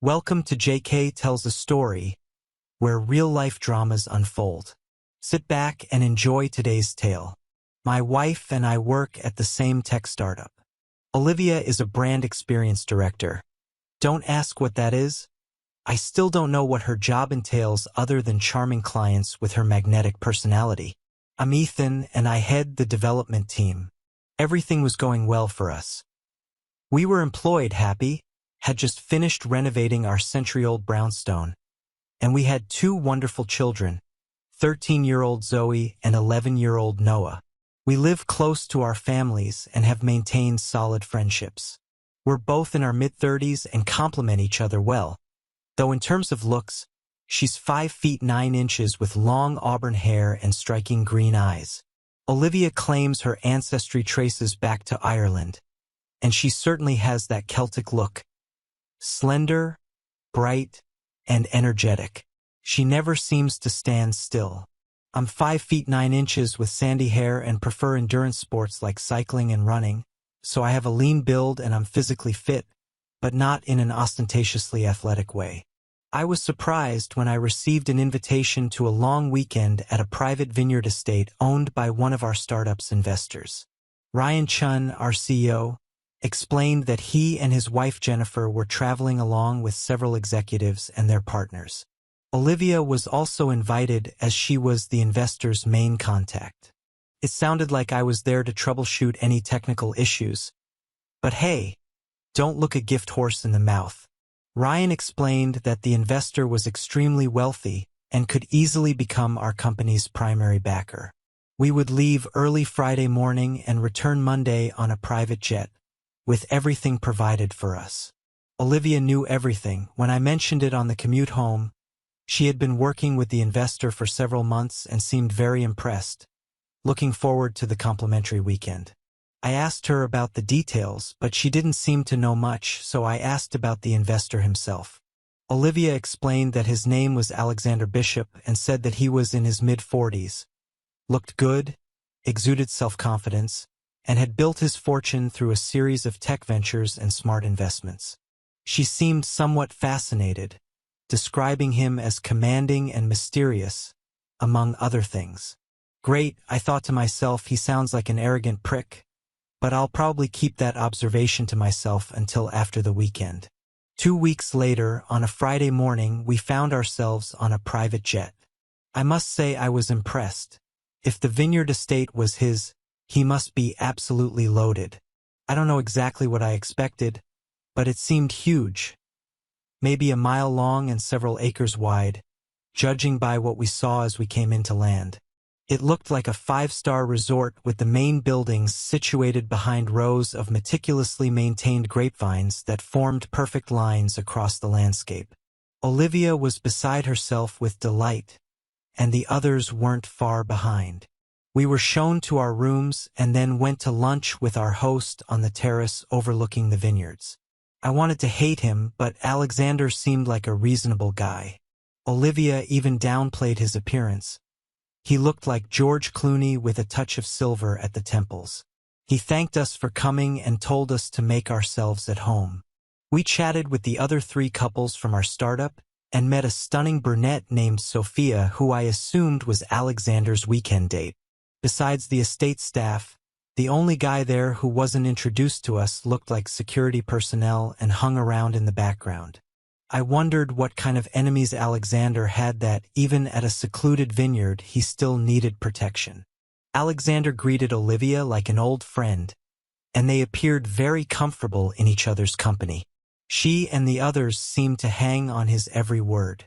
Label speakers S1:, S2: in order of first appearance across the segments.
S1: Welcome to JK Tells a Story, where real-life dramas unfold. Sit back and enjoy today's tale. My wife and I work at the same tech startup. Olivia is a brand experience director. Don't ask what that is. I still don't know what her job entails other than charming clients with her magnetic personality. I'm Ethan, and I head the development team. Everything was going well for us. We were employed, happy, had just finished renovating our century-old brownstone, and we had two wonderful children, 13-year-old Zoe and 11-year-old Noah. We live close to our families and have maintained solid friendships. We're both in our mid-30s and complement each other well. Though in terms of looks, she's 5 feet 9 inches with long auburn hair and striking green eyes. Olivia claims her ancestry traces back to Ireland, and she certainly has that Celtic look. Slender, bright, and energetic. She never seems to stand still. I'm 5 feet 9 inches with sandy hair and prefer endurance sports like cycling and running, so I have a lean build and I'm physically fit, but not in an ostentatiously athletic way. I was surprised when I received an invitation to a long weekend at a private vineyard estate owned by one of our startup's investors. Ryan Chun, our CEO, explained that he and his wife Jennifer were traveling along with several executives and their partners. Olivia was also invited as she was the investor's main contact. It sounded like I was there to troubleshoot any technical issues. But hey, don't look a gift horse in the mouth. Ryan explained that the investor was extremely wealthy and could easily become our company's primary backer. We would leave early Friday morning and return Monday on a private jet, with everything provided for us. Olivia knew everything. When I mentioned it on the commute home, she had been working with the investor for several months and seemed very impressed, looking forward to the complimentary weekend. I asked her about the details, but she didn't seem to know much, so I asked about the investor himself. Olivia explained that his name was Alexander Bishop and said that he was in his mid-40s, looked good, exuded self-confidence, and had built his fortune through a series of tech ventures and smart investments. She seemed somewhat fascinated, describing him as commanding and mysterious, among other things. Great, I thought to myself, he sounds like an arrogant prick, but I'll probably keep that observation to myself until after the weekend. 2 weeks later, on a Friday morning, we found ourselves on a private jet. I must say I was impressed. If the vineyard estate was his, he must be absolutely loaded. I don't know exactly what I expected, but it seemed huge. Maybe a mile long and several acres wide, judging by what we saw as we came into land. It looked like a 5-star resort with the main buildings situated behind rows of meticulously maintained grapevines that formed perfect lines across the landscape. Olivia was beside herself with delight, and the others weren't far behind. We were shown to our rooms and then went to lunch with our host on the terrace overlooking the vineyards. I wanted to hate him, but Alexander seemed like a reasonable guy. Olivia even downplayed his appearance. He looked like George Clooney with a touch of silver at the temples. He thanked us for coming and told us to make ourselves at home. We chatted with the other 3 couples from our startup and met a stunning brunette named Sophia, who I assumed was Alexander's weekend date. Besides the estate staff, the only guy there who wasn't introduced to us looked like security personnel and hung around in the background. I wondered what kind of enemies Alexander had that, even at a secluded vineyard, he still needed protection. Alexander greeted Olivia like an old friend, and they appeared very comfortable in each other's company. She and the others seemed to hang on his every word.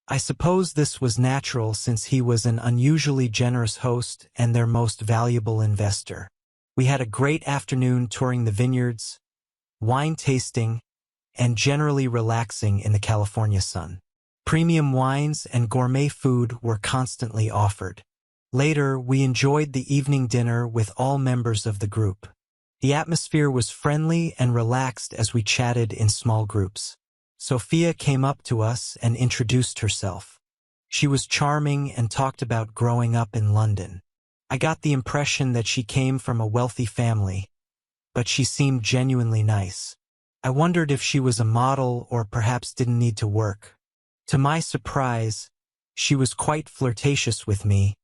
S1: I suppose this was natural since he was an unusually generous host and their most valuable investor. We had a great afternoon touring the vineyards, wine tasting, and generally relaxing in the California sun. Premium wines and gourmet food were constantly offered. Later, we enjoyed the evening dinner with all members of the group. The atmosphere was friendly and relaxed as we chatted in small groups. Sophia came up to us and introduced herself. She was charming and talked about growing up in London. I got the impression that she came from a wealthy family, but she seemed genuinely nice. I wondered if she was a model or perhaps didn't need to work. To my surprise, she was quite flirtatious with me,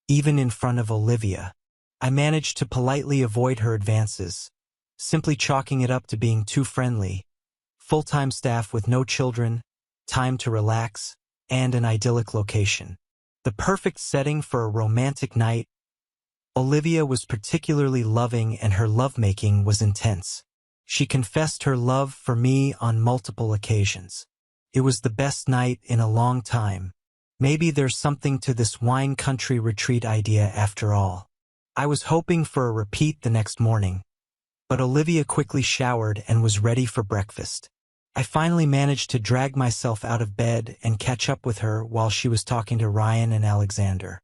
S1: even in front of Olivia. I managed to politely avoid her advances, simply chalking it up to being too friendly. Full-time staff with no children, time to relax, and an idyllic location. The perfect setting for a romantic night. Olivia was particularly loving and her lovemaking was intense. She confessed her love for me on multiple occasions. It was the best night in a long time. Maybe there's something to this wine country retreat idea after all. I was hoping for a repeat the next morning, but Olivia quickly showered and was ready for breakfast. I finally managed to drag myself out of bed and catch up with her while she was talking to Ryan and Alexander.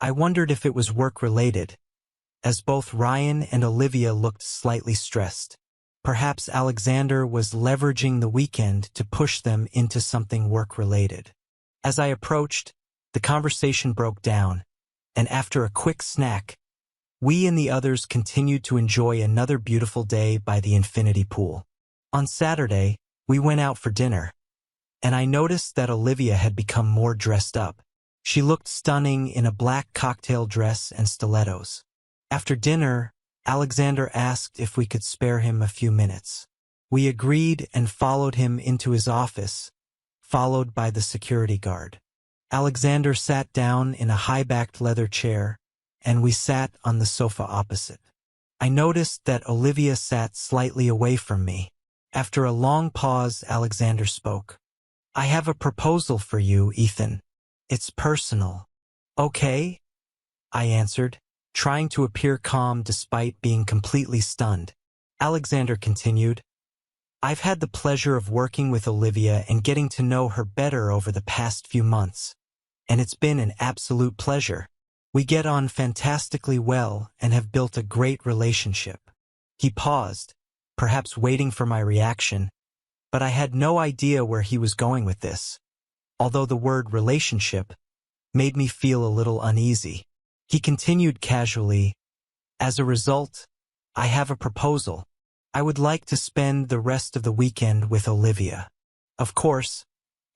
S1: I wondered if it was work-related, as both Ryan and Olivia looked slightly stressed. Perhaps Alexander was leveraging the weekend to push them into something work-related. As I approached, the conversation broke down, and after a quick snack, we and the others continued to enjoy another beautiful day by the infinity pool. On Saturday, we went out for dinner, and I noticed that Olivia had become more dressed up. She looked stunning in a black cocktail dress and stilettos. After dinner, Alexander asked if we could spare him a few minutes. We agreed and followed him into his office, followed by the security guard. Alexander sat down in a high-backed leather chair, and we sat on the sofa opposite. I noticed that Olivia sat slightly away from me. After a long pause, Alexander spoke. "I have a proposal for you, Ethan. It's personal." "Okay," I answered, trying to appear calm despite being completely stunned. Alexander continued, "I've had the pleasure of working with Olivia and getting to know her better over the past few months, and it's been an absolute pleasure. We get on fantastically well and have built a great relationship." He paused, perhaps waiting for my reaction, but I had no idea where he was going with this, although the word relationship made me feel a little uneasy. He continued casually, "As a result, I have a proposal. I would like to spend the rest of the weekend with Olivia. Of course,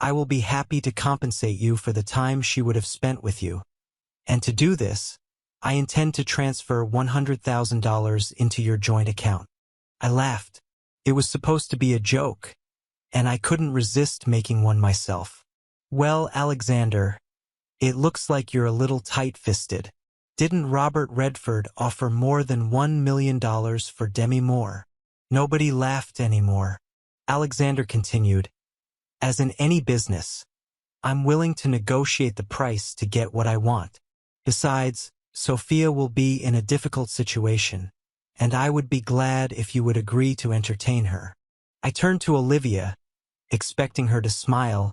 S1: I will be happy to compensate you for the time she would have spent with you. And to do this, I intend to transfer $100,000 into your joint account." I laughed. It was supposed to be a joke, and I couldn't resist making one myself. "Well, Alexander, it looks like you're a little tight-fisted. Didn't Robert Redford offer more than $1 million for Demi Moore?" Nobody laughed anymore. Alexander continued, "As in any business, I'm willing to negotiate the price to get what I want. Besides, Sophia will be in a difficult situation, and I would be glad if you would agree to entertain her." I turned to Olivia, expecting her to smile,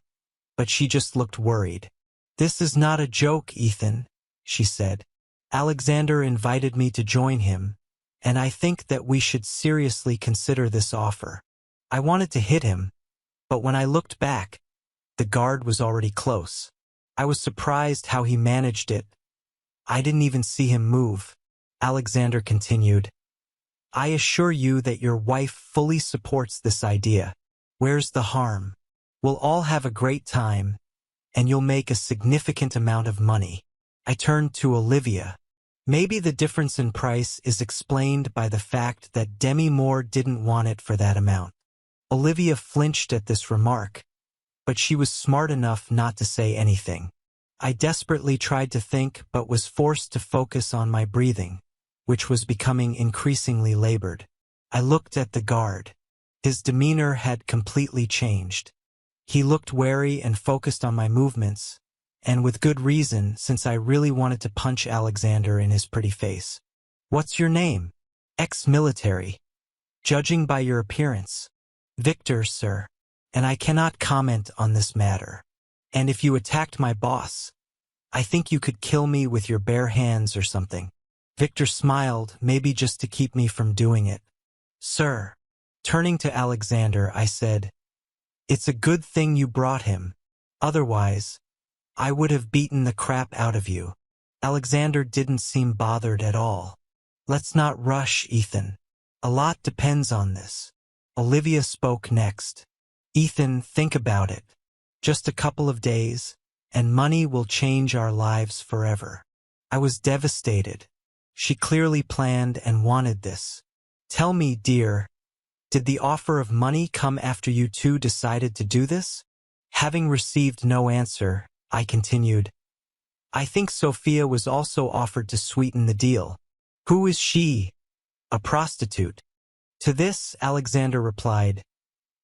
S1: but she just looked worried. "This is not a joke, Ethan," she said. "Alexander invited me to join him, and I think that we should seriously consider this offer." I wanted to hit him, but when I looked back, the guard was already close. I was surprised how he managed it. I didn't even see him move. Alexander continued, "I assure you that your wife fully supports this idea. Where's the harm? We'll all have a great time, and you'll make a significant amount of money." I turned to Olivia. Maybe the difference in price is explained by the fact that Demi Moore didn't want it for that amount. Olivia flinched at this remark, but she was smart enough not to say anything. I desperately tried to think but was forced to focus on my breathing, which was becoming increasingly labored. I looked at the guard. His demeanor had completely changed. He looked wary and focused on my movements, and with good reason, since I really wanted to punch Alexander in his pretty face. "What's your name?" "Ex-military. Judging by your appearance." "Victor, sir. And I cannot comment on this matter. And if you attacked my boss, I think you could kill me with your bare hands or something." Victor smiled, maybe just to keep me from doing it. "Sir." Turning to Alexander, I said, "It's a good thing you brought him. Otherwise, I would have beaten the crap out of you." Alexander didn't seem bothered at all. "Let's not rush, Ethan. A lot depends on this." Olivia spoke next. Ethan, think about it. Just a couple of days, and money will change our lives forever. I was devastated. She clearly planned and wanted this. Tell me, dear, did the offer of money come after you two decided to do this? Having received no answer, I continued. I think Sophia was also offered to sweeten the deal. Who is she? A prostitute. To this, Alexander replied,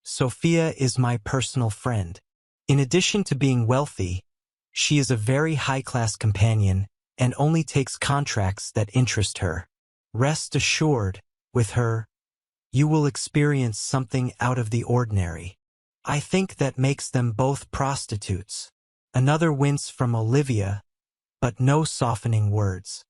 S1: Sophia is my personal friend. In addition to being wealthy, she is a very high-class companion and only takes contracts that interest her. Rest assured, with her, you will experience something out of the ordinary. I think that makes them both prostitutes. Another wince from Olivia, but no softening words.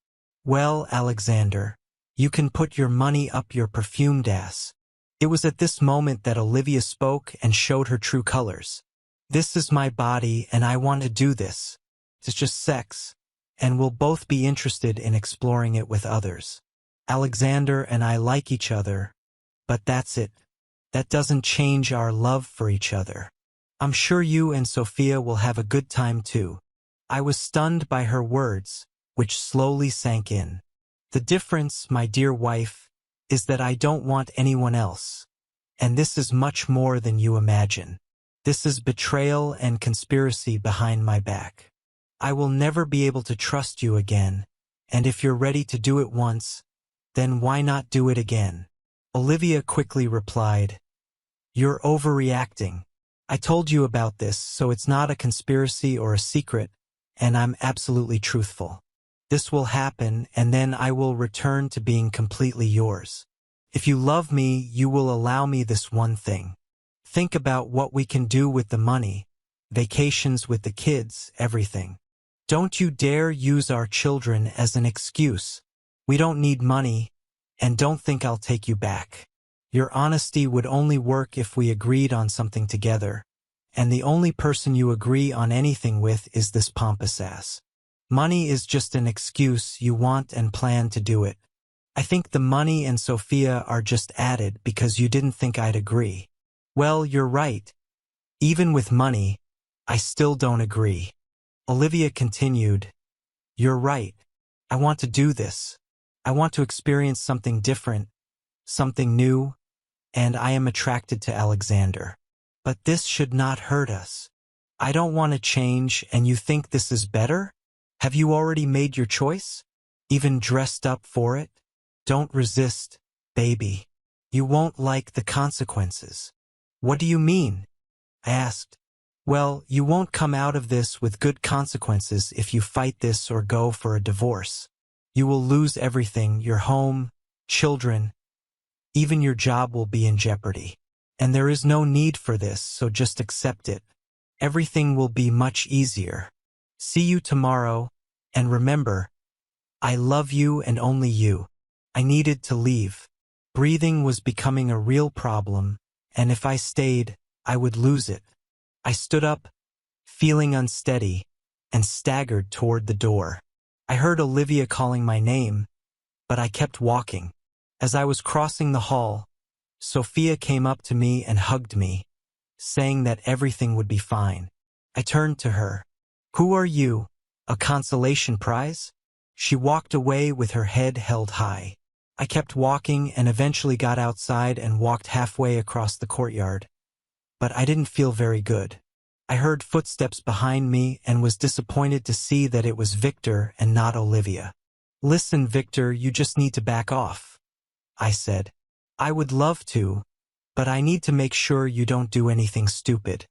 S1: Well, Alexander, you can put your money up your perfumed ass. It was at this moment that Olivia spoke and showed her true colors. This is my body and I want to do this. It's just sex, and we'll both be interested in exploring it with others. Alexander and I like each other, but that's it. That doesn't change our love for each other. I'm sure you and Sophia will have a good time too. I was stunned by her words, which slowly sank in. The difference, my dear wife, is that I don't want anyone else. And this is much more than you imagine. This is betrayal and conspiracy behind my back. I will never be able to trust you again, and if you're ready to do it once, then why not do it again? Olivia quickly replied, You're overreacting. I told you about this, so it's not a conspiracy or a secret, and I'm absolutely truthful. This will happen, and then I will return to being completely yours. If you love me, you will allow me this one thing. Think about what we can do with the money, vacations with the kids, everything. Don't you dare use our children as an excuse. We don't need money, and don't think I'll take you back. Your honesty would only work if we agreed on something together, and the only person you agree on anything with is this pompous ass. Money is just an excuse you want and plan to do it. I think the money and Sophia are just added because you didn't think I'd agree. Well, you're right. Even with money, I still don't agree. Olivia continued, You're right. I want to do this. I want to experience something different, something new, and I am attracted to Alexander. But this should not hurt us. I don't want to change, and you think this is better? Have you already made your choice? Even dressed up for it? Don't resist, baby. You won't like the consequences. What do you mean? I asked. Well, you won't come out of this with good consequences if you fight this or go for a divorce. You will lose everything, your home, children, even your job will be in jeopardy. And there is no need for this, so just accept it. Everything will be much easier. See you tomorrow, and remember, I love you and only you. I needed to leave. Breathing was becoming a real problem, and if I stayed, I would lose it. I stood up, feeling unsteady, and staggered toward the door. I heard Olivia calling my name, but I kept walking. As I was crossing the hall, Sophia came up to me and hugged me, saying that everything would be fine. I turned to her. Who are you? A consolation prize? She walked away with her head held high. I kept walking and eventually got outside and walked halfway across the courtyard. But I didn't feel very good. I heard footsteps behind me and was disappointed to see that it was Victor and not Olivia. Listen, Victor, you just need to back off, I said. I would love to, but I need to make sure you don't do anything stupid.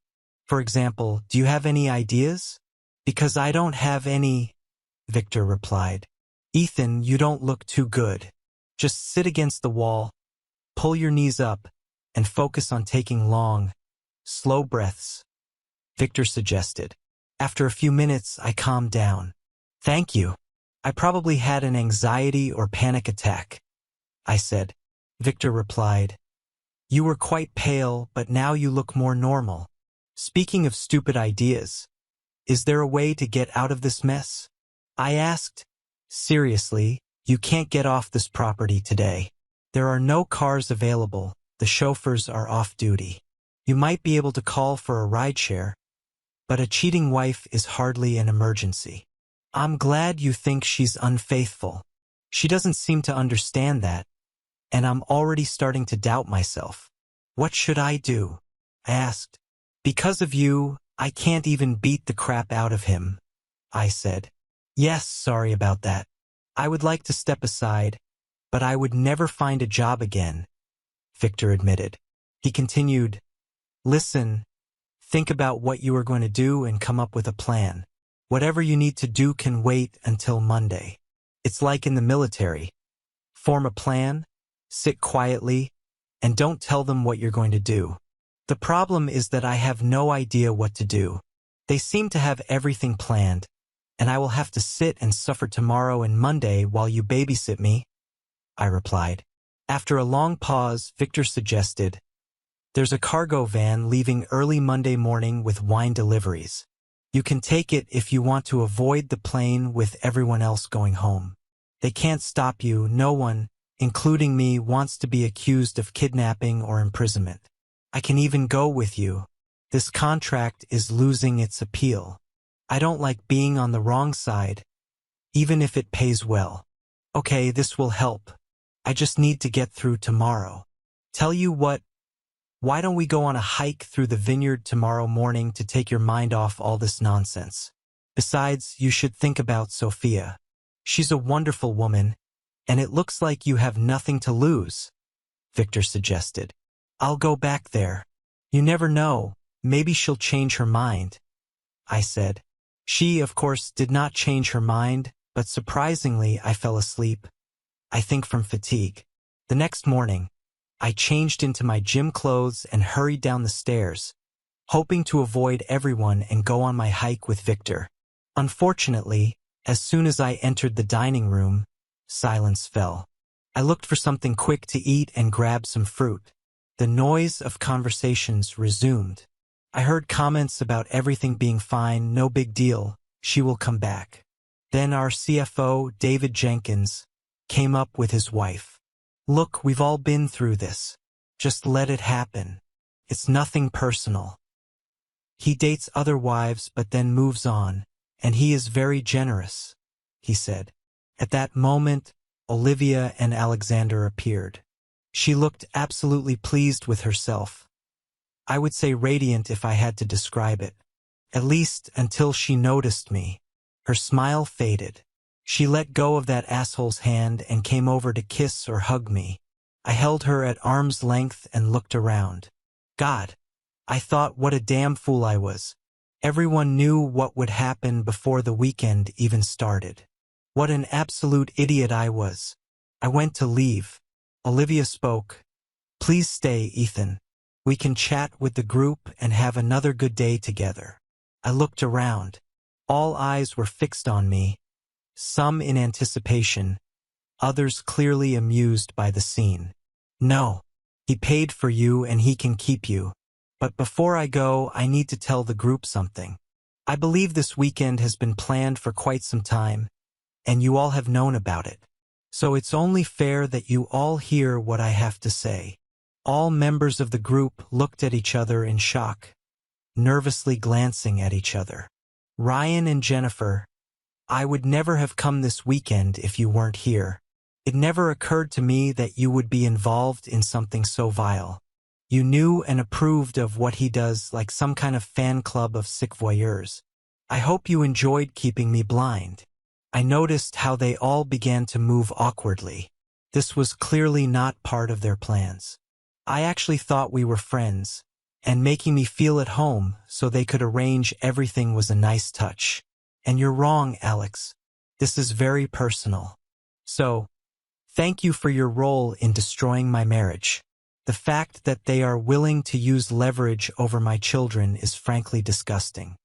S1: For example, do you have any ideas? Because I don't have any, Victor replied. Ethan, you don't look too good. Just sit against the wall, pull your knees up, and focus on taking long, slow breaths, Victor suggested. After a few minutes, I calmed down. Thank you. I probably had an anxiety or panic attack, I said. Victor replied. You were quite pale, but now you look more normal. Speaking of stupid ideas, is there a way to get out of this mess? I asked. Seriously, you can't get off this property today. There are no cars available, The chauffeurs are off duty. You might be able to call for a rideshare, but a cheating wife is hardly an emergency. I'm glad you think she's unfaithful. She doesn't seem to understand that, and I'm already starting to doubt myself. What should I do? I asked. Because of you, I can't even beat the crap out of him, I said. Yes, sorry about that. I would like to step aside, but I would never find a job again, Victor admitted. He continued, listen, think about what you are going to do and come up with a plan. Whatever you need to do can wait until Monday. It's like in the military. Form a plan, sit quietly, and don't tell them what you're going to do. The problem is that I have no idea what to do. They seem to have everything planned, and I will have to sit and suffer tomorrow and Monday while you babysit me, I replied. After a long pause, Victor suggested, there's a cargo van leaving early Monday morning with wine deliveries. You can take it if you want to avoid the plane with everyone else going home. They can't stop you. No one, including me, wants to be accused of kidnapping or imprisonment. I can even go with you. This contract is losing its appeal. I don't like being on the wrong side, even if it pays well. Okay, this will help. I just need to get through tomorrow. Tell you what, why don't we go on a hike through the vineyard tomorrow morning to take your mind off all this nonsense? Besides, you should think about Sophia. She's a wonderful woman, and it looks like you have nothing to lose, Victor suggested. I'll go back there. You never know, maybe she'll change her mind, I said. She, of course, did not change her mind, but surprisingly I fell asleep, I think from fatigue. The next morning, I changed into my gym clothes and hurried down the stairs, hoping to avoid everyone and go on my hike with Victor. Unfortunately, as soon as I entered the dining room, silence fell. I looked for something quick to eat and grabbed some fruit. The noise of conversations resumed. I heard comments about everything being fine, no big deal, she will come back. Then our CFO, David Jenkins, came up with his wife. Look, we've all been through this. Just let it happen. It's nothing personal. He dates other wives but then moves on, and he is very generous, he said. At that moment, Olivia and Alexander appeared. She looked absolutely pleased with herself. I would say radiant if I had to describe it. At least until she noticed me. Her smile faded. She let go of that asshole's hand and came over to kiss or hug me. I held her at arm's length and looked around. God, I thought what a damn fool I was. Everyone knew what would happen before the weekend even started. What an absolute idiot I was. I went to leave. Olivia spoke. Please stay, Ethan. We can chat with the group and have another good day together. I looked around. All eyes were fixed on me, some in anticipation, others clearly amused by the scene. No, he paid for you and he can keep you. But before I go, I need to tell the group something. I believe this weekend has been planned for quite some time, and you all have known about it. So it's only fair that you all hear what I have to say. All members of the group looked at each other in shock, nervously glancing at each other. Ryan and Jennifer, I would never have come this weekend if you weren't here. It never occurred to me that you would be involved in something so vile. You knew and approved of what he does, like some kind of fan club of sick voyeurs. I hope you enjoyed keeping me blind. I noticed how they all began to move awkwardly. This was clearly not part of their plans. I actually thought we were friends, and making me feel at home so they could arrange everything was a nice touch. And you're wrong, Alex. This is very personal. So, thank you for your role in destroying my marriage. The fact that they are willing to use leverage over my children is frankly disgusting.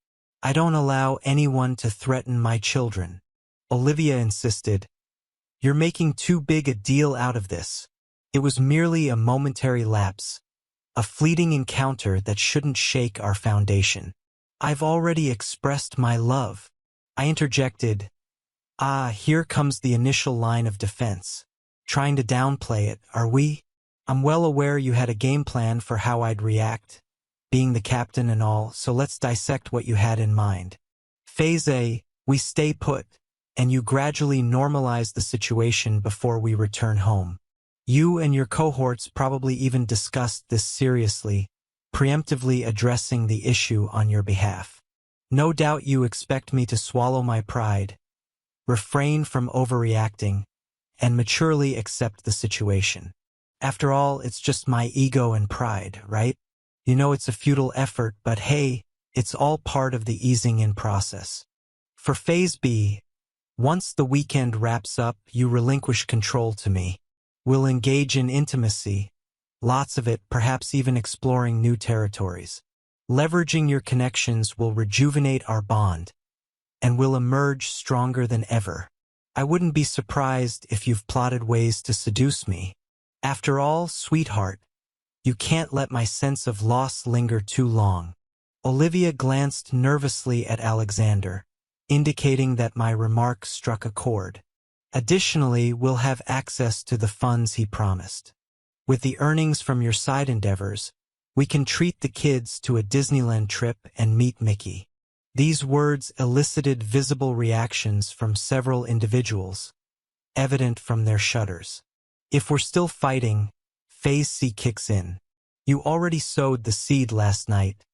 S1: I don't allow anyone to threaten my children. Olivia insisted. You're making too big a deal out of this. It was merely a momentary lapse, a fleeting encounter that shouldn't shake our foundation. I've already expressed my love. I interjected. Here comes the initial line of defense. Trying to downplay it, are we? I'm well aware you had a game plan for how I'd react, being the captain and all, so let's dissect what you had in mind. Phase A, we stay put, and you gradually normalize the situation before we return home. You and your cohorts probably even discussed this seriously, preemptively addressing the issue on your behalf. No doubt you expect me to swallow my pride, refrain from overreacting, and maturely accept the situation. After all, it's just my ego and pride, right? You know it's a futile effort, but hey, it's all part of the easing in process. For Phase B, once the weekend wraps up, you relinquish control to me. We'll engage in intimacy, lots of it, perhaps even exploring new territories. Leveraging your connections will rejuvenate our bond, and we'll emerge stronger than ever. I wouldn't be surprised if you've plotted ways to seduce me. After all, sweetheart, you can't let my sense of loss linger too long. Olivia glanced nervously at Alexander, indicating that my remark struck a chord. Additionally, we'll have access to the funds he promised. With the earnings from your side endeavors, we can treat the kids to a Disneyland trip and meet Mickey. These words elicited visible reactions from several individuals, evident from their shudders. If we're still fighting, Phase C kicks in. You already sowed the seed last night.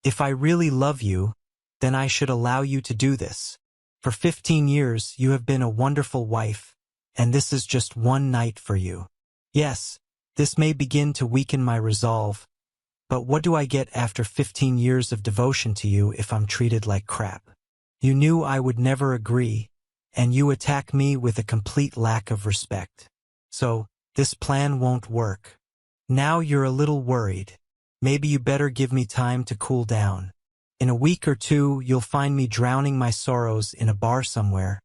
S1: If I really love you, then I should allow you to do this. For 15 years, you have been a wonderful wife, and this is just one night for you. Yes, this may begin to weaken my resolve, but what do I get after 15 years of devotion to you if I'm treated like crap? You knew I would never agree, and you attack me with a complete lack of respect. So, this plan won't work. Now you're a little worried. Maybe you better give me time to cool down. In a week or two, you'll find me drowning my sorrows in a bar somewhere,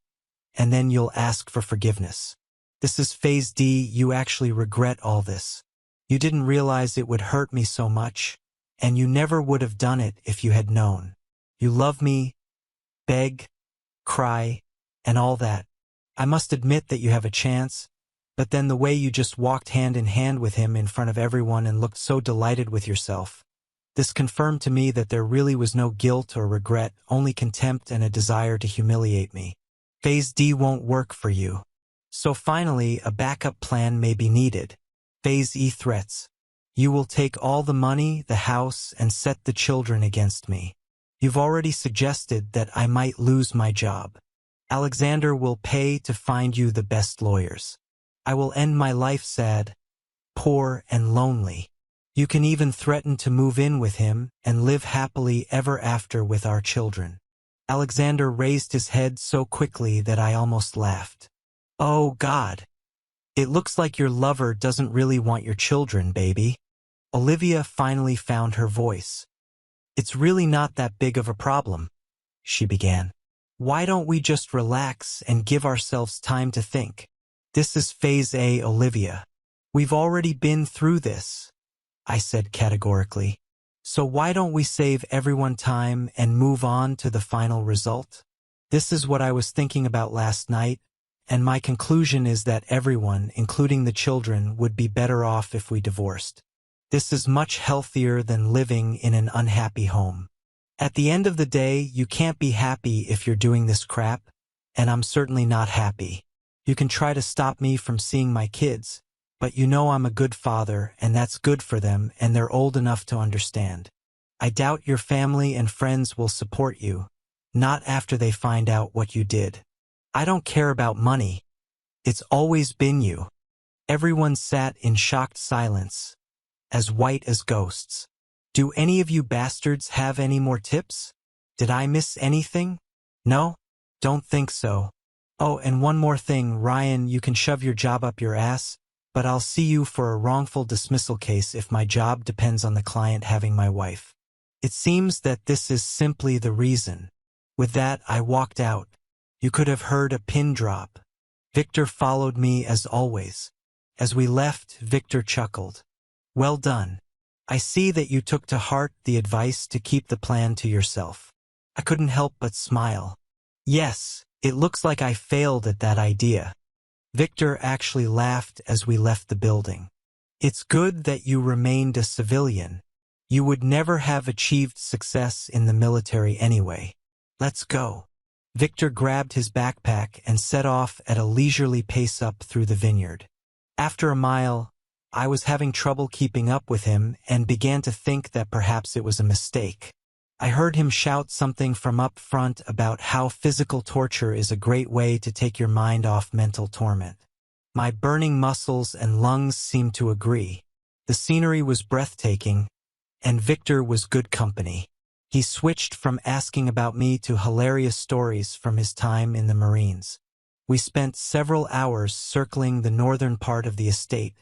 S1: and then you'll ask for forgiveness. This is Phase D, you actually regret all this. You didn't realize it would hurt me so much, and you never would have done it if you had known. You love me, beg, cry, and all that. I must admit that you have a chance, but then the way you just walked hand in hand with him in front of everyone and looked so delighted with yourself. This confirmed to me that there really was no guilt or regret, only contempt and a desire to humiliate me. Phase D won't work for you. So finally, a backup plan may be needed. Phase E threats. You will take all the money, the house, and set the children against me. You've already suggested that I might lose my job. Alexander will pay to find you the best lawyers. I will end my life sad, poor, and lonely. You can even threaten to move in with him and live happily ever after with our children. Alexander raised his head so quickly that I almost laughed. Oh, God. It looks like your lover doesn't really want your children, baby. Olivia finally found her voice. It's really not that big of a problem, she began. Why don't we just relax and give ourselves time to think? This is Phase A, Olivia. We've already been through this, I said categorically. So why don't we save everyone time and move on to the final result? This is what I was thinking about last night, and my conclusion is that everyone, including the children, would be better off if we divorced. This is much healthier than living in an unhappy home. At the end of the day, you can't be happy if you're doing this crap, and I'm certainly not happy. You can try to stop me from seeing my kids, but you know I'm a good father, and that's good for them, and they're old enough to understand. I doubt your family and friends will support you, not after they find out what you did. I don't care about money. It's always been you. Everyone sat in shocked silence, as white as ghosts. Do any of you bastards have any more tips? Did I miss anything? No? Don't think so. Oh, and one more thing, Ryan, you can shove your job up your ass, but I'll see you for a wrongful dismissal case if my job depends on the client having my wife. It seems that this is simply the reason. With that, I walked out. You could have heard a pin drop. Victor followed me as always. As we left, Victor chuckled. Well done. I see that you took to heart the advice to keep the plan to yourself. I couldn't help but smile. Yes, it looks like I failed at that idea. Victor actually laughed as we left the building. It's good that you remained a civilian. You would never have achieved success in the military anyway. Let's go. Victor grabbed his backpack and set off at a leisurely pace up through the vineyard. After a mile, I was having trouble keeping up with him and began to think that perhaps it was a mistake. I heard him shout something from up front about how physical torture is a great way to take your mind off mental torment. My burning muscles and lungs seemed to agree. The scenery was breathtaking, and Victor was good company. He switched from asking about me to hilarious stories from his time in the Marines. We spent several hours circling the northern part of the estate,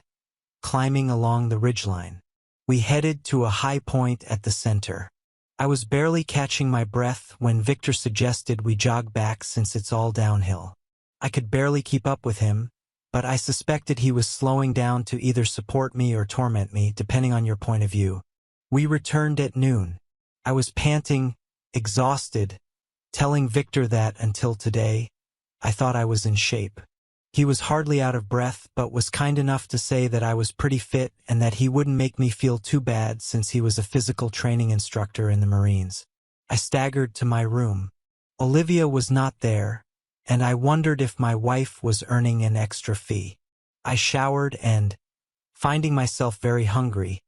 S1: climbing along the ridgeline. We headed to a high point at the center. I was barely catching my breath when Victor suggested we jog back since it's all downhill. I could barely keep up with him, but I suspected he was slowing down to either support me or torment me, depending on your point of view. We returned at noon. I was panting, exhausted, telling Victor that until today, I thought I was in shape. He was hardly out of breath, but was kind enough to say that I was pretty fit and that he wouldn't make me feel too bad since he was a physical training instructor in the Marines. I staggered to my room. Olivia was not there, and I wondered if my wife was earning an extra fee. I showered and, finding myself very hungry,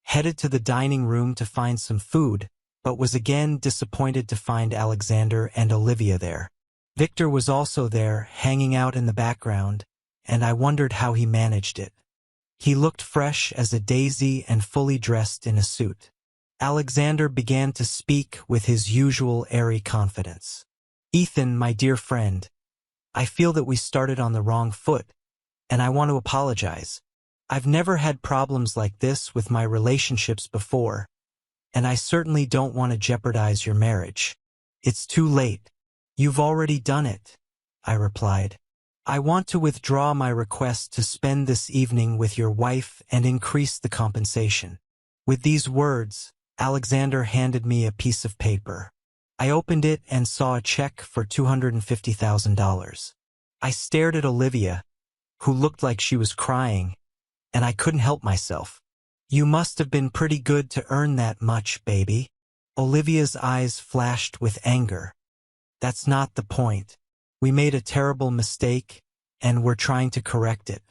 S1: headed to the dining room to find some food, but was again disappointed to find Alexander and Olivia there. Victor was also there, hanging out in the background, and I wondered how he managed it. He looked fresh as a daisy and fully dressed in a suit. Alexander began to speak with his usual airy confidence. "Ethan, my dear friend, I feel that we started on the wrong foot, and I want to apologize. I've never had problems like this with my relationships before, and I certainly don't want to jeopardize your marriage. It's too late. You've already done it," I replied. "I want to withdraw my request to spend this evening with your wife and increase the compensation." With these words, Alexander handed me a piece of paper. I opened it and saw a check for $250,000. I stared at Olivia, who looked like she was crying, and I couldn't help myself. "You must have been pretty good to earn that much, baby." Olivia's eyes flashed with anger. "That's not the point. We made a terrible mistake, and we're trying to correct it."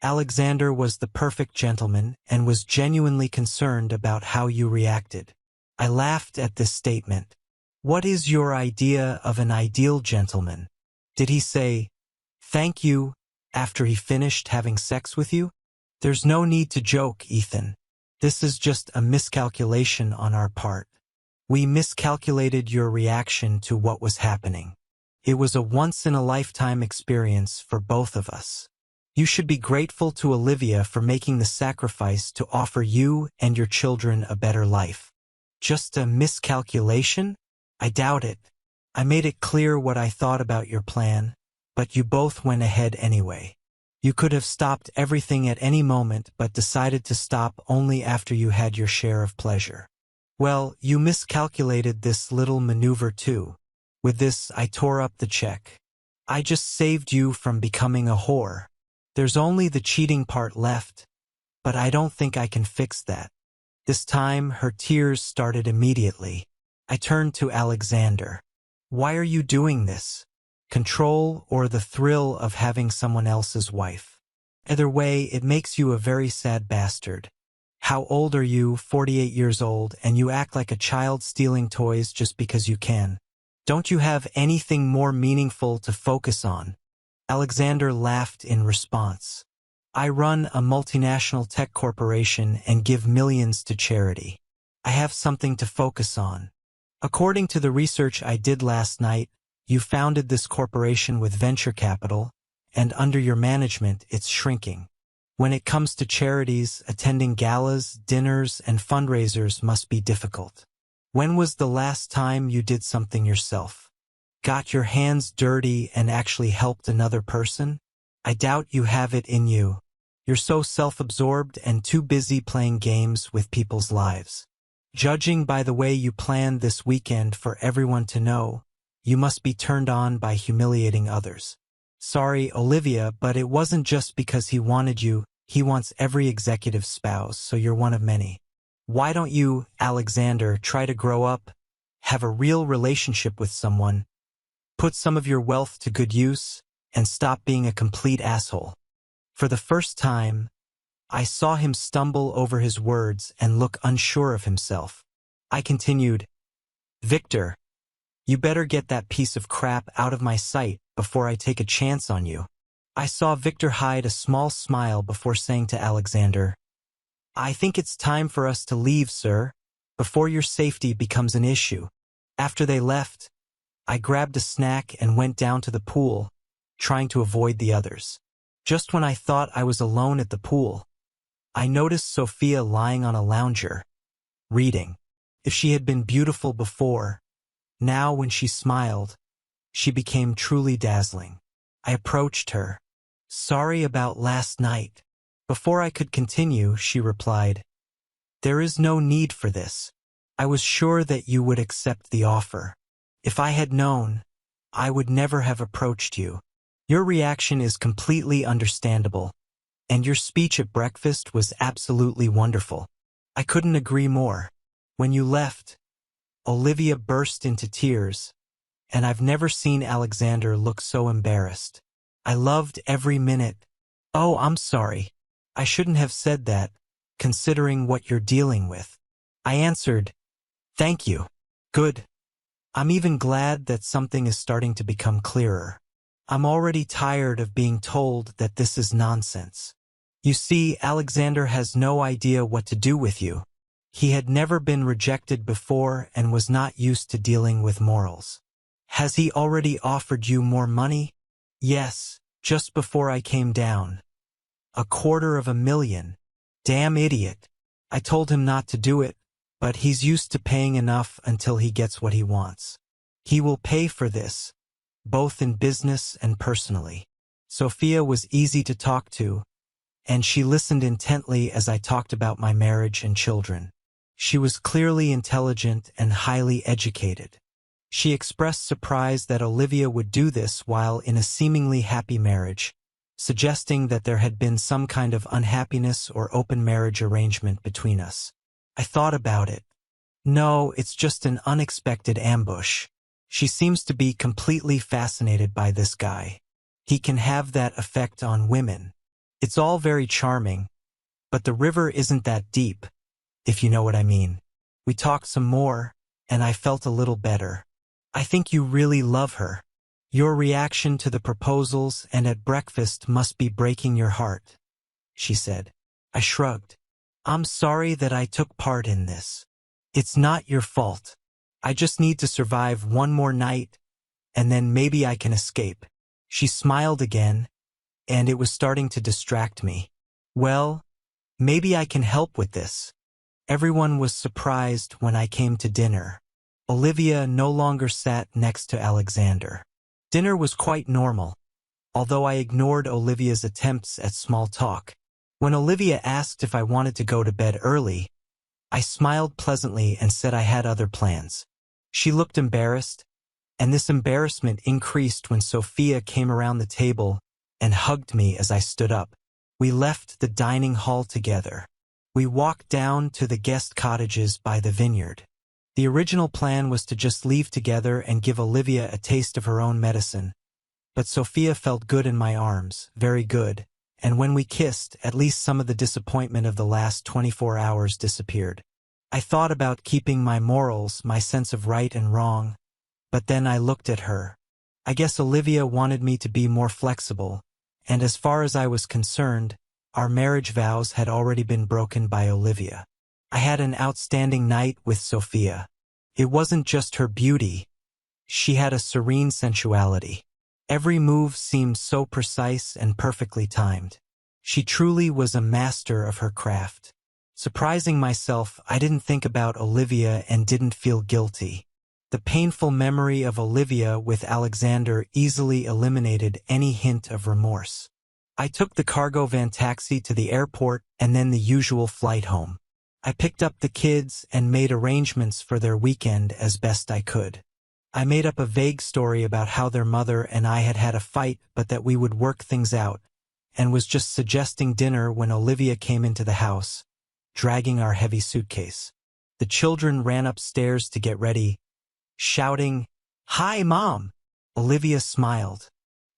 S1: Alexander was the perfect gentleman and was genuinely concerned about how you reacted. I laughed at this statement. "What is your idea of an ideal gentleman? Did he say, 'Thank you,' after he finished having sex with you?" "There's no need to joke, Ethan. This is just a miscalculation on our part. We miscalculated your reaction to what was happening. It was a once-in-a-lifetime experience for both of us. You should be grateful to Olivia for making the sacrifice to offer you and your children a better life." "Just a miscalculation? I doubt it. I made it clear what I thought about your plan, but you both went ahead anyway. You could have stopped everything at any moment but decided to stop only after you had your share of pleasure. Well, you miscalculated this little maneuver too." With this, I tore up the check. "I just saved you from becoming a whore. There's only the cheating part left, but I don't think I can fix that." This time, her tears started immediately. I turned to Alexander. "Why are you doing this? Control or the thrill of having someone else's wife? Either way, it makes you a very sad bastard. How old are you? 48 years old, and you act like a child stealing toys just because you can. Don't you have anything more meaningful to focus on?" Alexander laughed in response. "I run a multinational tech corporation and give millions to charity. I have something to focus on. According to the research I did last night, you founded this corporation with venture capital, and under your management, it's shrinking. When it comes to charities, attending galas, dinners, and fundraisers must be difficult. When was the last time you did something yourself? Got your hands dirty and actually helped another person? I doubt you have it in you. You're so self-absorbed and too busy playing games with people's lives. Judging by the way you planned this weekend for everyone to know, you must be turned on by humiliating others. Sorry, Olivia, but it wasn't just because he wanted you He wants every executive spouse, so you're one of many. Why don't you, Alexander, try to grow up, have a real relationship with someone, put some of your wealth to good use, and stop being a complete asshole? For the first time, I saw him stumble over his words and look unsure of himself. I continued, Victor, you better get that piece of crap out of my sight before I take a chance on you. I saw Victor hide a small smile before saying to Alexander, I think it's time for us to leave, sir, before your safety becomes an issue. After they left, I grabbed a snack and went down to the pool, trying to avoid the others. Just when I thought I was alone at the pool, I noticed Sophia lying on a lounger, reading. If she had been beautiful before, now when she smiled, she became truly dazzling. I approached her. Sorry about last night. Before I could continue, she replied, There is no need for this. I was sure that you would accept the offer. If I had known, I would never have approached you. Your reaction is completely understandable, and your speech at breakfast was absolutely wonderful. I couldn't agree more. When you left, Olivia burst into tears, and I've never seen Alexander look so embarrassed. I loved every minute. Oh, I'm sorry. I shouldn't have said that, considering what you're dealing with. I answered, Thank you. Good. I'm even glad that something is starting to become clearer. I'm already tired of being told that this is nonsense. You see, Alexander has no idea what to do with you. He had never been rejected before and was not used to dealing with morals. Has he already offered you more money? Yes, just before I came down. $250,000. Damn idiot. I told him not to do it, but he's used to paying enough until he gets what he wants. He will pay for this, both in business and personally. Sophia was easy to talk to, and she listened intently as I talked about my marriage and children. She was clearly intelligent and highly educated. She expressed surprise that Olivia would do this while in a seemingly happy marriage, suggesting that there had been some kind of unhappiness or open marriage arrangement between us. I thought about it. No, it's just an unexpected ambush. She seems to be completely fascinated by this guy. He can have that effect on women. It's all very charming, but the river isn't that deep, if you know what I mean. We talked some more, and I felt a little better. I think you really love her. Your reaction to the proposals and at breakfast must be breaking your heart, she said. I shrugged. I'm sorry that I took part in this. It's not your fault. I just need to survive one more night, and then maybe I can escape. She smiled again, and it was starting to distract me. Well, maybe I can help with this. Everyone was surprised when I came to dinner. Olivia no longer sat next to Alexander. Dinner was quite normal, although I ignored Olivia's attempts at small talk. When Olivia asked if I wanted to go to bed early, I smiled pleasantly and said I had other plans. She looked embarrassed, and this embarrassment increased when Sophia came around the table and hugged me as I stood up. We left the dining hall together. We walked down to the guest cottages by the vineyard. The original plan was to just leave together and give Olivia a taste of her own medicine, but Sophia felt good in my arms, very good, and when we kissed, at least some of the disappointment of the last 24 hours disappeared. I thought about keeping my morals, my sense of right and wrong, but then I looked at her. I guess Olivia wanted me to be more flexible, and as far as I was concerned, our marriage vows had already been broken by Olivia. I had an outstanding night with Sophia. It wasn't just her beauty. She had a serene sensuality. Every move seemed so precise and perfectly timed. She truly was a master of her craft. Surprising myself, I didn't think about Olivia and didn't feel guilty. The painful memory of Olivia with Alexander easily eliminated any hint of remorse. I took the cargo van taxi to the airport and then the usual flight home. I picked up the kids and made arrangements for their weekend as best I could. I made up a vague story about how their mother and I had had a fight but that we would work things out, and was just suggesting dinner when Olivia came into the house, dragging our heavy suitcase. The children ran upstairs to get ready, shouting, "Hi, Mom!" Olivia smiled.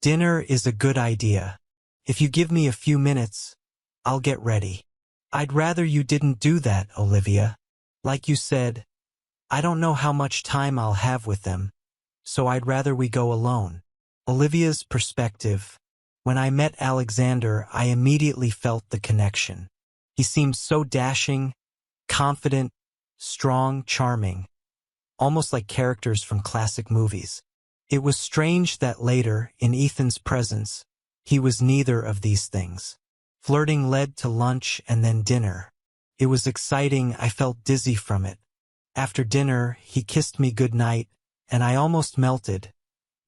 S1: "Dinner is a good idea. If you give me a few minutes, I'll get ready." "I'd rather you didn't do that, Olivia. Like you said, I don't know how much time I'll have with them, so I'd rather we go alone." Olivia's perspective. When I met Alexander, I immediately felt the connection. He seemed so dashing, confident, strong, charming, almost like characters from classic movies. It was strange that later, in Ethan's presence, he was neither of these things. Flirting led to lunch and then dinner. It was exciting. I felt dizzy from it. After dinner, he kissed me goodnight, and I almost melted,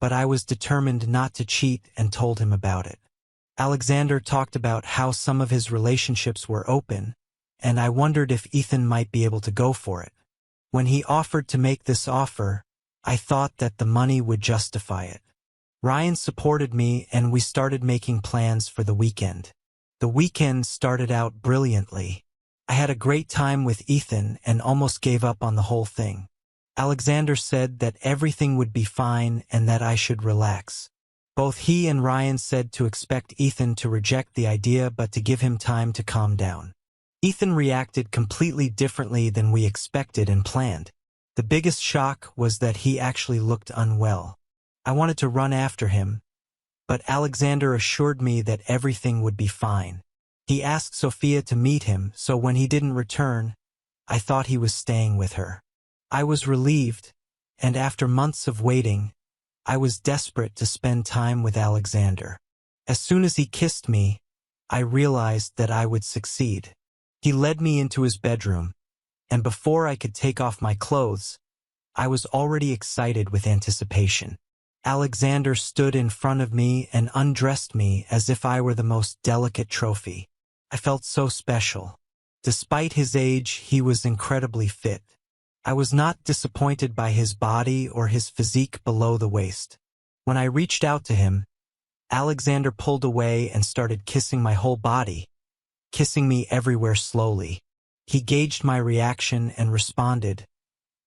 S1: but I was determined not to cheat and told him about it. Alexander talked about how some of his relationships were open, and I wondered if Ethan might be able to go for it. When he offered to make this offer, I thought that the money would justify it. Ryan supported me, and we started making plans for the weekend. The weekend started out brilliantly. I had a great time with Ethan and almost gave up on the whole thing. Alexander said that everything would be fine and that I should relax. Both he and Ryan said to expect Ethan to reject the idea but to give him time to calm down. Ethan reacted completely differently than we expected and planned. The biggest shock was that he actually looked unwell. I wanted to run after him, but Alexander assured me that everything would be fine. He asked Sophia to meet him, so when he didn't return, I thought he was staying with her. I was relieved, and after months of waiting, I was desperate to spend time with Alexander. As soon as he kissed me, I realized that I would succeed. He led me into his bedroom, and before I could take off my clothes, I was already excited with anticipation. Alexander stood in front of me and undressed me as if I were the most delicate trophy. I felt so special. Despite his age, he was incredibly fit. I was not disappointed by his body or his physique below the waist. When I reached out to him, Alexander pulled away and started kissing my whole body, kissing me everywhere slowly. He gauged my reaction and responded,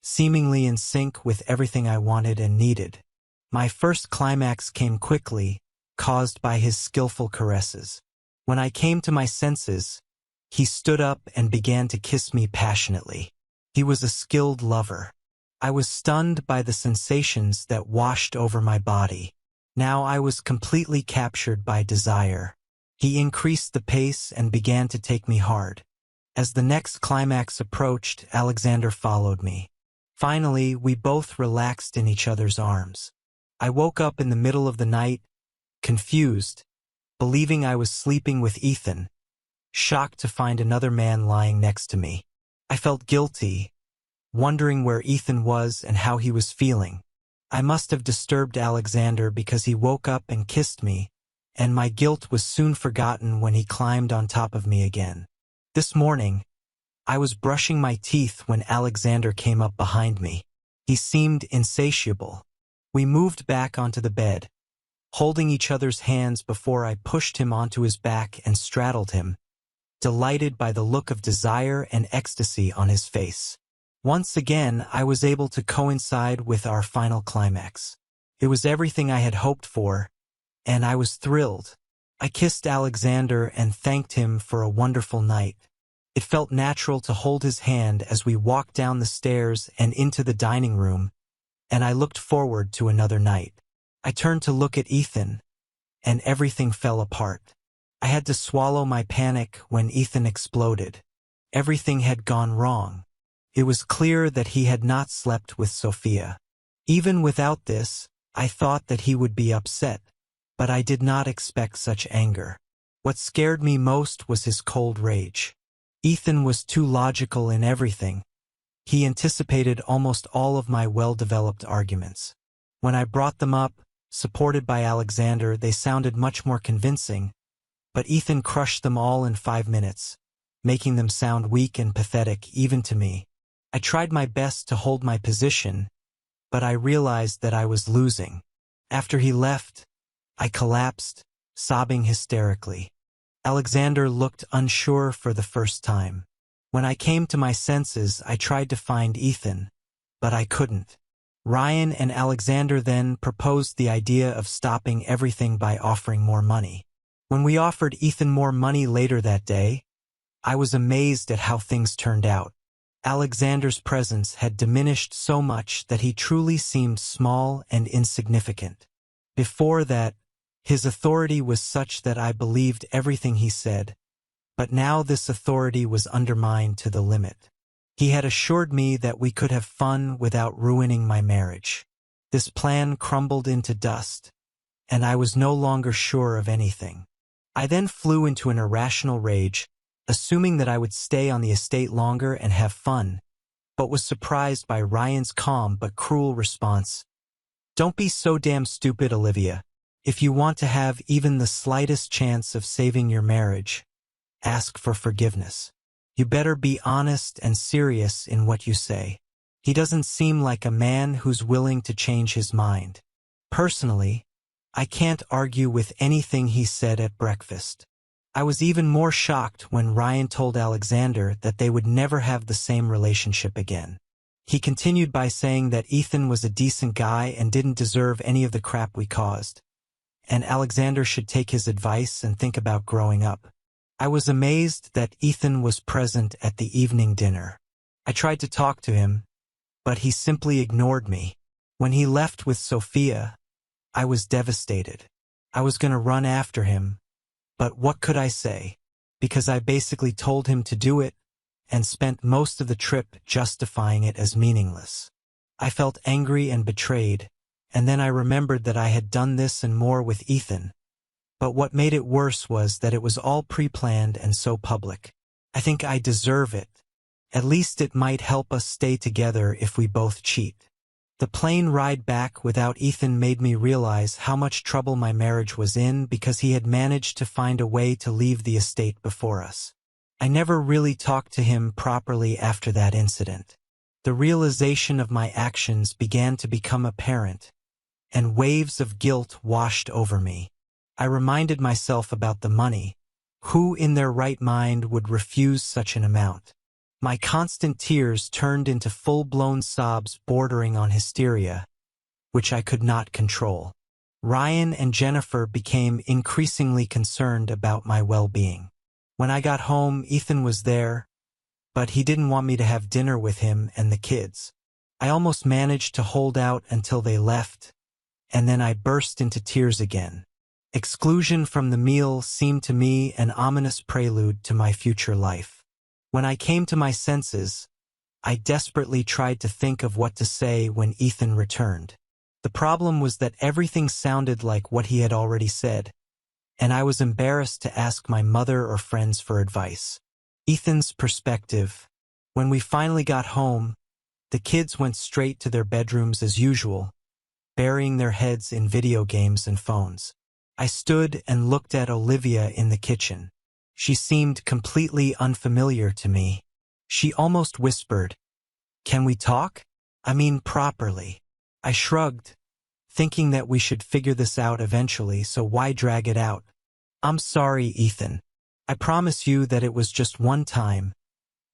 S1: seemingly in sync with everything I wanted and needed. My first climax came quickly, caused by his skillful caresses. When I came to my senses, he stood up and began to kiss me passionately. He was a skilled lover. I was stunned by the sensations that washed over my body. Now I was completely captured by desire. He increased the pace and began to take me hard. As the next climax approached, Alexander followed me. Finally, we both relaxed in each other's arms. I woke up in the middle of the night, confused, believing I was sleeping with Ethan, shocked to find another man lying next to me. I felt guilty, wondering where Ethan was and how he was feeling. I must have disturbed Alexander because he woke up and kissed me, and my guilt was soon forgotten when he climbed on top of me again. This morning, I was brushing my teeth when Alexander came up behind me. He seemed insatiable. We moved back onto the bed, holding each other's hands before I pushed him onto his back and straddled him, delighted by the look of desire and ecstasy on his face. Once again, I was able to coincide with our final climax. It was everything I had hoped for, and I was thrilled. I kissed Alexander and thanked him for a wonderful night. It felt natural to hold his hand as we walked down the stairs and into the dining room, and I looked forward to another night. I turned to look at Ethan, and everything fell apart. I had to swallow my panic when Ethan exploded. Everything had gone wrong. It was clear that he had not slept with Sophia. Even without this, I thought that he would be upset, but I did not expect such anger. What scared me most was his cold rage. Ethan was too logical in everything. He anticipated almost all of my well-developed arguments. When I brought them up, supported by Alexander, they sounded much more convincing, but Ethan crushed them all in 5 minutes, making them sound weak and pathetic even to me. I tried my best to hold my position, but I realized that I was losing. After he left, I collapsed, sobbing hysterically. Alexander looked unsure for the first time. When I came to my senses, I tried to find Ethan, but I couldn't. Ryan and Alexander then proposed the idea of stopping everything by offering more money. When we offered Ethan more money later that day, I was amazed at how things turned out. Alexander's presence had diminished so much that he truly seemed small and insignificant. Before that, his authority was such that I believed everything he said, but now this authority was undermined to the limit. He had assured me that we could have fun without ruining my marriage. This plan crumbled into dust, and I was no longer sure of anything. I then flew into an irrational rage, assuming that I would stay on the estate longer and have fun, but was surprised by Ryan's calm but cruel response. "Don't be so damn stupid, Olivia. If you want to have even the slightest chance of saving your marriage, ask for forgiveness. You better be honest and serious in what you say. He doesn't seem like a man who's willing to change his mind." Personally, I can't argue with anything he said at breakfast. I was even more shocked when Ryan told Alexander that they would never have the same relationship again. He continued by saying that Ethan was a decent guy and didn't deserve any of the crap we caused, and Alexander should take his advice and think about growing up. I was amazed that Ethan was present at the evening dinner. I tried to talk to him, but he simply ignored me. When he left with Sophia, I was devastated. I was going to run after him, but what could I say? Because I basically told him to do it and spent most of the trip justifying it as meaningless. I felt angry and betrayed, and then I remembered that I had done this and more with Ethan. But what made it worse was that it was all pre-planned and so public. I think I deserve it. At least it might help us stay together if we both cheat. The plane ride back without Ethan made me realize how much trouble my marriage was in because he had managed to find a way to leave the estate before us. I never really talked to him properly after that incident. The realization of my actions began to become apparent, and waves of guilt washed over me. I reminded myself about the money. Who in their right mind would refuse such an amount? My constant tears turned into full-blown sobs bordering on hysteria, which I could not control. Ryan and Jennifer became increasingly concerned about my well-being. When I got home, Ethan was there, but he didn't want me to have dinner with him and the kids. I almost managed to hold out until they left, and then I burst into tears again. Exclusion from the meal seemed to me an ominous prelude to my future life. When I came to my senses, I desperately tried to think of what to say when Ethan returned. The problem was that everything sounded like what he had already said, and I was embarrassed to ask my mother or friends for advice. Ethan's perspective. When we finally got home, the kids went straight to their bedrooms as usual, burying their heads in video games and phones. I stood and looked at Olivia in the kitchen. She seemed completely unfamiliar to me. She almost whispered, "Can we talk? I mean properly." I shrugged, thinking that we should figure this out eventually, so why drag it out? "I'm sorry, Ethan. I promise you that it was just one time,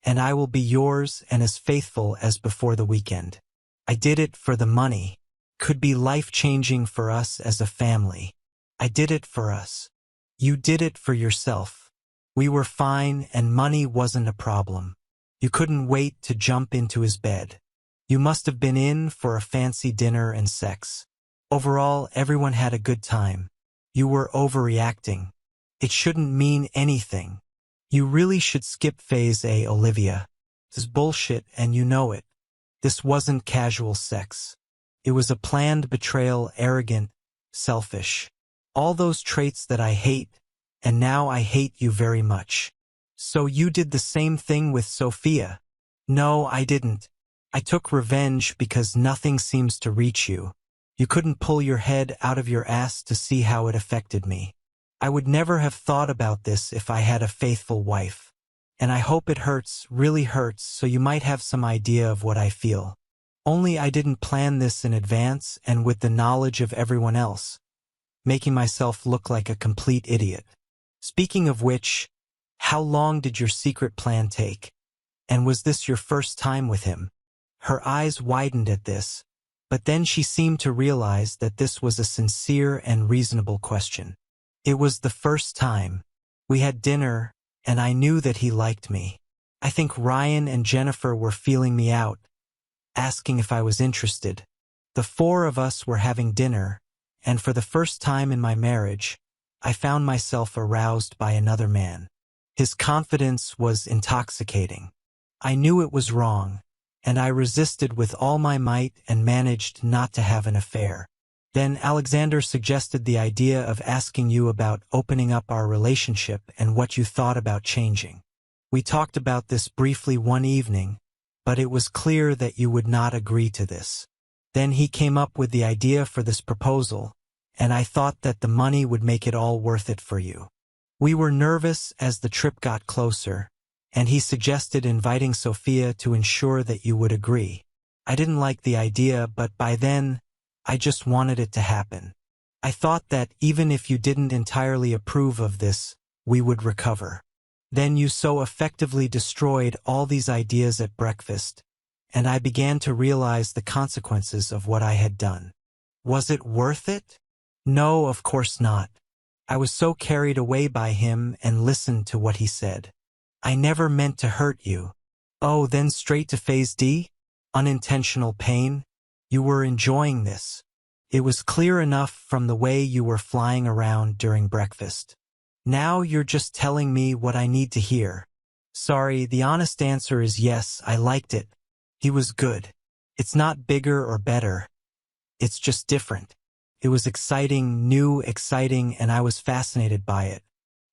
S1: and I will be yours and as faithful as before the weekend. I did it for the money. Could be life-changing for us as a family. I did it for us. You did it for yourself. We were fine and money wasn't a problem. You couldn't wait to jump into his bed. You must have been in for a fancy dinner and sex. Overall, everyone had a good time. You were overreacting. It shouldn't mean anything. You really should skip phase A, Olivia. This is bullshit and you know it. This wasn't casual sex. It was a planned betrayal, arrogant, selfish. All those traits that I hate, and now I hate you very much. So you did the same thing with Sophia?" "No, I didn't. I took revenge because nothing seems to reach you. You couldn't pull your head out of your ass to see how it affected me. I would never have thought about this if I had a faithful wife. And I hope it hurts, really hurts, so you might have some idea of what I feel. Only I didn't plan this in advance and with the knowledge of everyone else, making myself look like a complete idiot. Speaking of which, how long did your secret plan take? And was this your first time with him? Her eyes widened at this, but then she seemed to realize that this was a sincere and reasonable question. It was the first time. We had dinner, and I knew that he liked me. I think Ryan and Jennifer were feeling me out, asking if I was interested. The four of us were having dinner, and for the first time in my marriage, I found myself aroused by another man. His confidence was intoxicating. I knew it was wrong, and I resisted with all my might and managed not to have an affair. Then Alexander suggested the idea of asking you about opening up our relationship and what you thought about changing. We talked about this briefly one evening, but it was clear that you would not agree to this. Then he came up with the idea for this proposal, and I thought that the money would make it all worth it for you. We were nervous as the trip got closer, and he suggested inviting Sophia to ensure that you would agree. I didn't like the idea, but by then, I just wanted it to happen. I thought that even if you didn't entirely approve of this, we would recover. Then you so effectively destroyed all these ideas at breakfast, and I began to realize the consequences of what I had done. Was it worth it? No, of course not. I was so carried away by him and listened to what he said. I never meant to hurt you. Oh, then straight to phase D? Unintentional pain? You were enjoying this. It was clear enough from the way you were flying around during breakfast. Now you're just telling me what I need to hear. Sorry, the honest answer is yes, I liked it. He was good. It's not bigger or better. It's just different. It was exciting, new, exciting, and I was fascinated by it.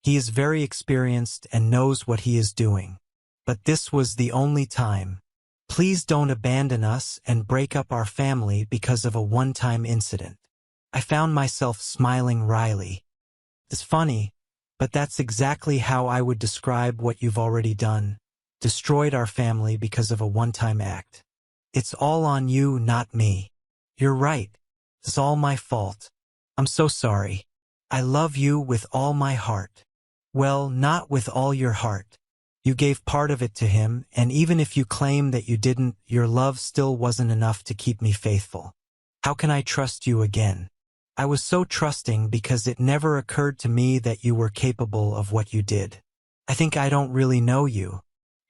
S1: He is very experienced and knows what he is doing. But this was the only time. Please don't abandon us and break up our family because of a one-time incident. I found myself smiling wryly. It's funny, but that's exactly how I would describe what you've already done. Destroyed our family because of a one-time act. It's all on you, not me. You're right. It's all my fault. I'm so sorry. I love you with all my heart. Well, not with all your heart. You gave part of it to him, and even if you claim that you didn't, your love still wasn't enough to keep me faithful. How can I trust you again? I was so trusting because it never occurred to me that you were capable of what you did. I think I don't really know you.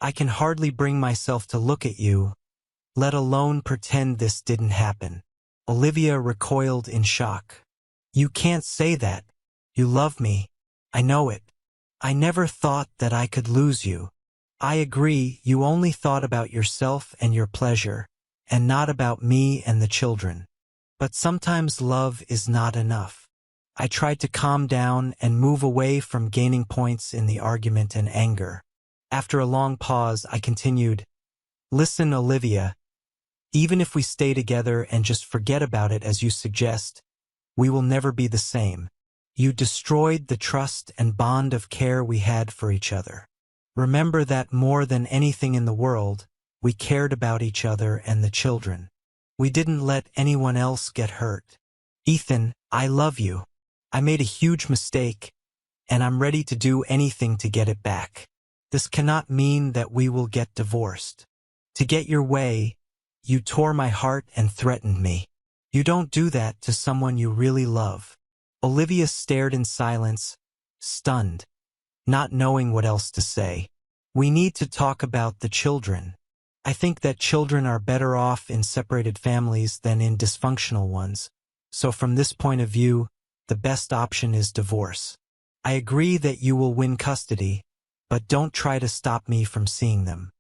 S1: I can hardly bring myself to look at you, let alone pretend this didn't happen. Olivia recoiled in shock. You can't say that. You love me. I know it. I never thought that I could lose you. I agree, you only thought about yourself and your pleasure, and not about me and the children. But sometimes love is not enough. I tried to calm down and move away from gaining points in the argument and anger. After a long pause, I continued, Listen, Olivia, even if we stay together and just forget about it as you suggest, we will never be the same. You destroyed the trust and bond of care we had for each other. Remember that more than anything in the world, we cared about each other and the children. We didn't let anyone else get hurt. Ethan, I love you. I made a huge mistake, and I'm ready to do anything to get it back. This cannot mean that we will get divorced. To get your way, you tore my heart and threatened me. You don't do that to someone you really love. Olivia stared in silence, stunned, not knowing what else to say. We need to talk about the children. I think that children are better off in separated families than in dysfunctional ones. So from this point of view, the best option is divorce. I agree that you will win custody, but don't try to stop me from seeing them.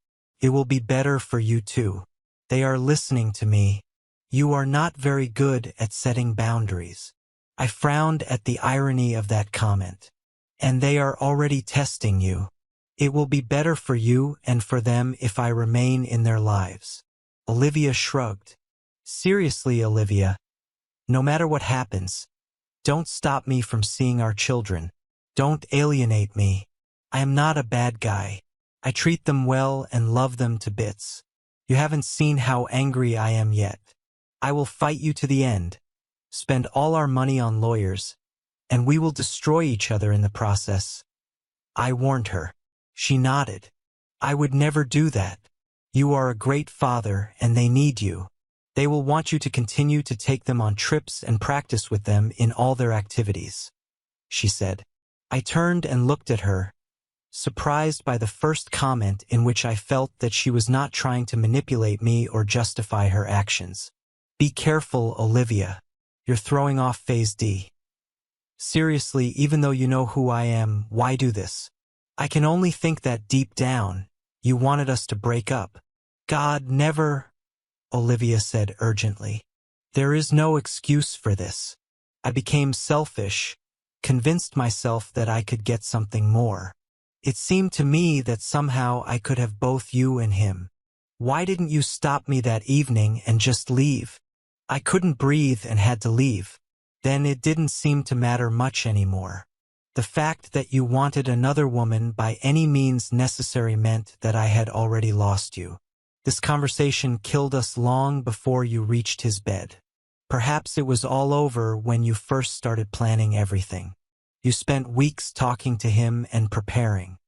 S1: It will be better for you too. They are listening to me. You are not very good at setting boundaries. I frowned at the irony of that comment. And they are already testing you. It will be better for you and for them if I remain in their lives. Olivia shrugged. Seriously, Olivia, no matter what happens, don't stop me from seeing our children. Don't alienate me. I am not a bad guy. I treat them well and love them to bits. You haven't seen how angry I am yet. I will fight you to the end. Spend all our money on lawyers, and we will destroy each other in the process. I warned her. She nodded. I would never do that. You are a great father and they need you. They will want you to continue to take them on trips and practice with them in all their activities, she said. I turned and looked at her, surprised by the first comment in which I felt that she was not trying to manipulate me or justify her actions. Be careful, Olivia. You're throwing off Phase D. Seriously, even though you know who I am, why do this? I can only think that deep down, you wanted us to break up. God never, Olivia said urgently. There is no excuse for this. I became selfish, convinced myself that I could get something more. It seemed to me that somehow I could have both you and him. Why didn't you stop me that evening and just leave? I couldn't breathe and had to leave. Then it didn't seem to matter much anymore. The fact that you wanted another woman by any means necessary meant that I had already lost you. This conversation killed us long before you reached his bed. Perhaps it was all over when you first started planning everything. You spent weeks talking to him and preparing.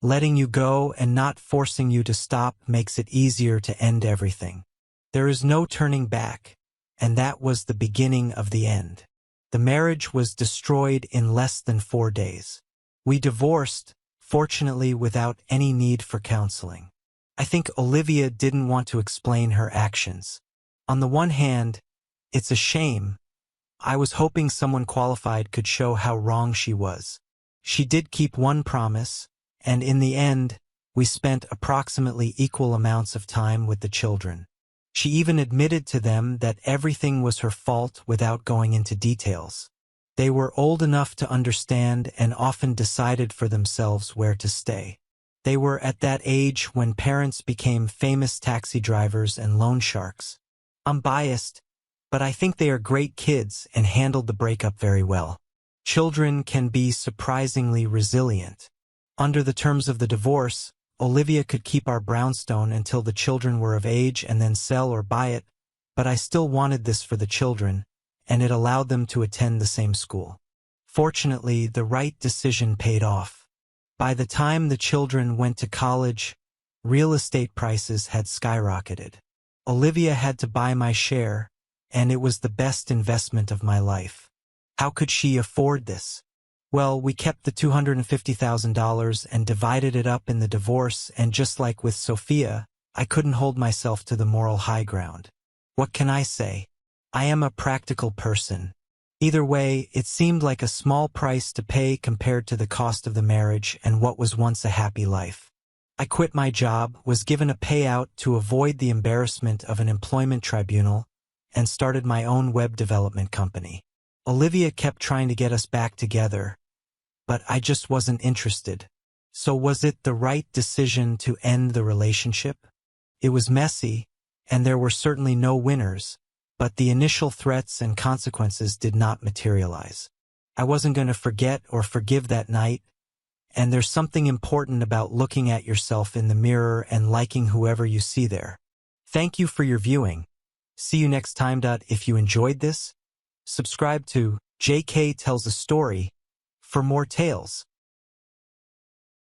S1: Letting you go and not forcing you to stop makes it easier to end everything. There is no turning back, and that was the beginning of the end. The marriage was destroyed in less than 4 days. We divorced, fortunately without any need for counseling. I think Olivia didn't want to explain her actions. On the one hand, it's a shame. I was hoping someone qualified could show how wrong she was. She did keep one promise, and in the end, we spent approximately equal amounts of time with the children. She even admitted to them that everything was her fault without going into details. They were old enough to understand and often decided for themselves where to stay. They were at that age when parents became famous taxi drivers and loan sharks. I'm biased, but I think they are great kids and handled the breakup very well. Children can be surprisingly resilient. Under the terms of the divorce, Olivia could keep our brownstone until the children were of age and then sell or buy it, but I still wanted this for the children, and it allowed them to attend the same school. Fortunately, the right decision paid off. By the time the children went to college, real estate prices had skyrocketed. Olivia had to buy my share, and it was the best investment of my life. How could she afford this? Well, we kept the $250,000 and divided it up in the divorce, and just like with Sophia, I couldn't hold myself to the moral high ground. What can I say? I am a practical person. Either way, it seemed like a small price to pay compared to the cost of the marriage and what was once a happy life. I quit my job, was given a payout to avoid the embarrassment of an employment tribunal, and started my own web development company. Olivia kept trying to get us back together, but I just wasn't interested. So was it the right decision to end the relationship? It was messy, and there were certainly no winners, but the initial threats and consequences did not materialize. I wasn't going to forget or forgive that night, and there's something important about looking at yourself in the mirror and liking whoever you see there. Thank you for your viewing. See you next time. If you enjoyed this, subscribe to JK Tells a Story for more tales.